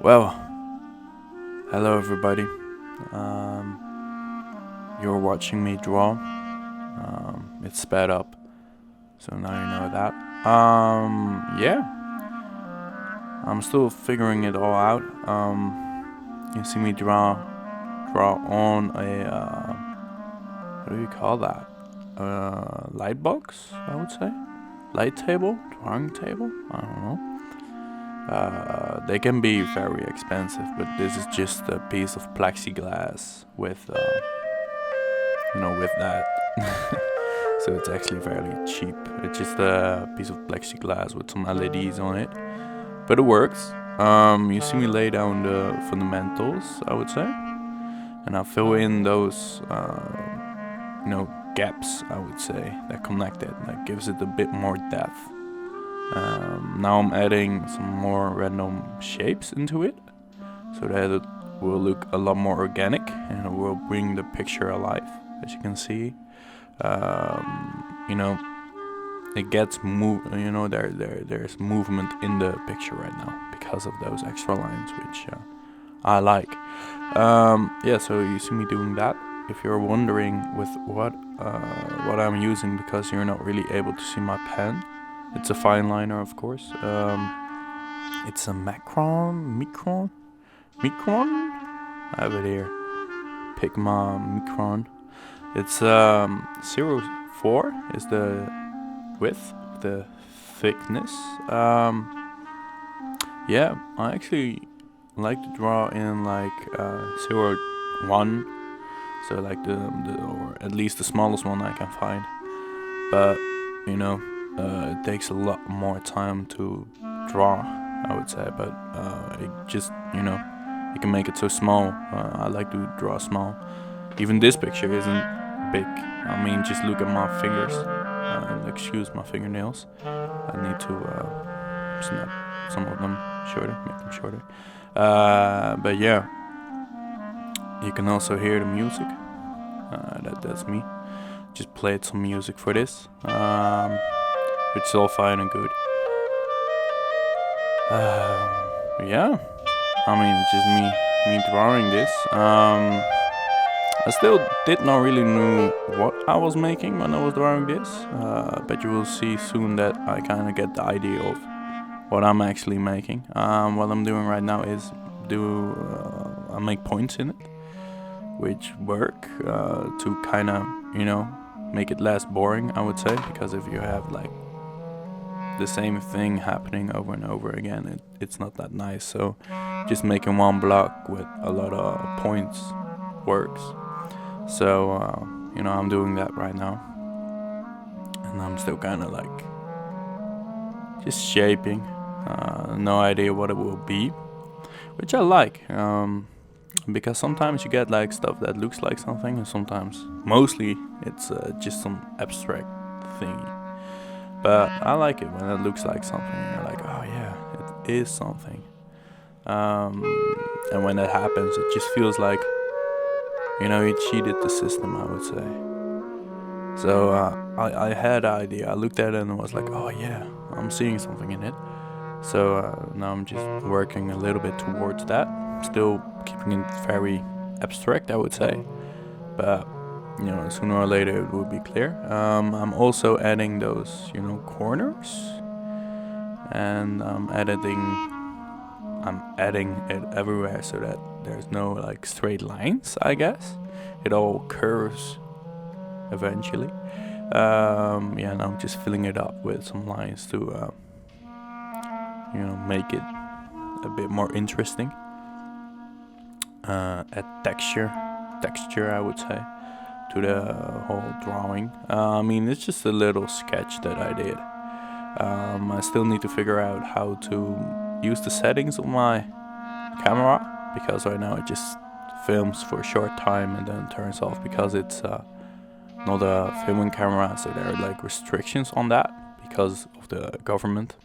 Well, hello everybody. You're watching me draw. It's sped up, so now you know that. Yeah, I'm still figuring it all out. You see me draw on a what do you call that? Light box, I would say. Light table, drawing table. I don't know. They can be very expensive, but this is just a piece of plexiglass with, with that. So it's actually fairly cheap. It's just a piece of plexiglass with some LEDs on it, but it works. You see me lay down the fundamentals, I would say, and I fill in those, gaps, I would say, that connect it, that gives it a bit more depth. Now I'm adding some more random shapes into it, so that it will look a lot more organic and it will bring the picture alive. As you can see, it gets there's movement in the picture right now because of those extra lines, which I like. So you see me doing that. If you're wondering with what I'm using, because you're not really able to see my pen, it's a fine liner, of course. It's a Micron. I have it here. Pigma Micron. It's 0.4 is the width, the thickness. I actually like to draw in like 0.1, so like the or at least the smallest one I can find. But it takes a lot more time to draw, I would say. But it just you can make it so small. I like to draw small. Even this picture isn't big. I mean, just look at my fingers and excuse my fingernails. I need to snap some of them shorter, make them shorter. But yeah, you can also hear the music. That's me. Just played some music for this, which is all fine and good. Yeah, I mean, it's just me drawing this. I still did not really know what I was making when I was drawing this, but you will see soon that I kind of get the idea of what I'm actually making. What I'm doing right now is I make points in it, which work to kind of make it less boring, I would say, because if you have like the same thing happening over and over again, it's not that nice. So just making one block with a lot of points works. So I'm doing that right now, and I'm still kind of like just shaping. No idea what it will be, which I like, because sometimes you get like stuff that looks like something, and sometimes, mostly, it's just some abstract thingy. But I like it when it looks like something, and you're like, oh yeah, it is something. And when that happens, it just feels like you cheated the system, I would say. So I had an idea. I looked at it and was like, oh yeah, I'm seeing something in it. So now I'm just working a little bit towards that. Still keeping it very abstract, I would say. But sooner or later it will be clear. I'm also adding those corners, and I'm adding it everywhere so that there's no like straight lines, I guess. It all curves eventually. And I'm just filling it up with some lines to make it a bit more interesting. Add texture, I would say, to the whole drawing. I mean, it's just a little sketch that I did. I still need to figure out how to use the settings of my camera, because right now it just films for a short time and then turns off, because it's not a filming camera, so there are like restrictions on that because of the government.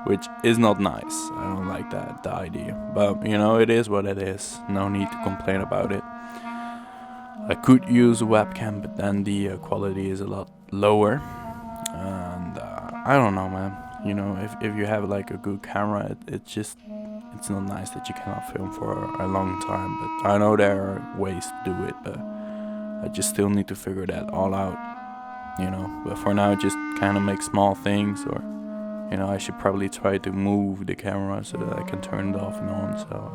Which is not nice. I don't like the idea. But it is what it is. No need to complain about it. I could use a webcam, but then the quality is a lot lower. And I don't know, man. If you have like a good camera, it it's not nice that you cannot film for a long time, but I know there are ways to do it, but I just still need to figure that all out, you know. But for now, just kind of make small things, or you know, I should probably try to move the camera so that I can turn it off and on, so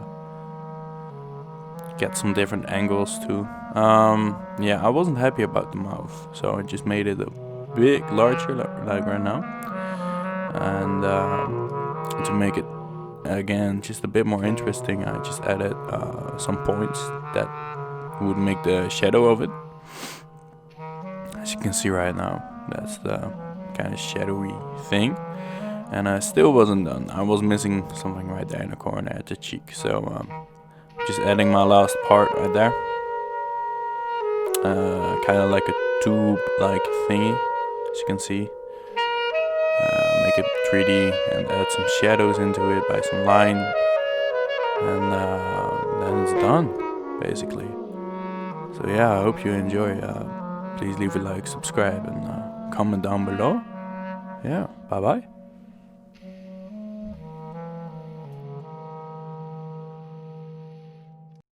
get some different angles too. Yeah, I wasn't happy about the mouth, so I just made it a bit larger, like right now, and to make it again just a bit more interesting, I just added some points that would make the shadow of it. As you can see right now, that's the kind of shadowy thing. And I still wasn't done. I was missing something right there in the corner at the cheek, so just adding my last part right there. Kind of like a tube-like thingy, as you can see. Make it 3D and add some shadows into it by some line, and then it's done, basically. So yeah, I hope you enjoy. Please leave a like, subscribe, and comment down below. Yeah, bye bye.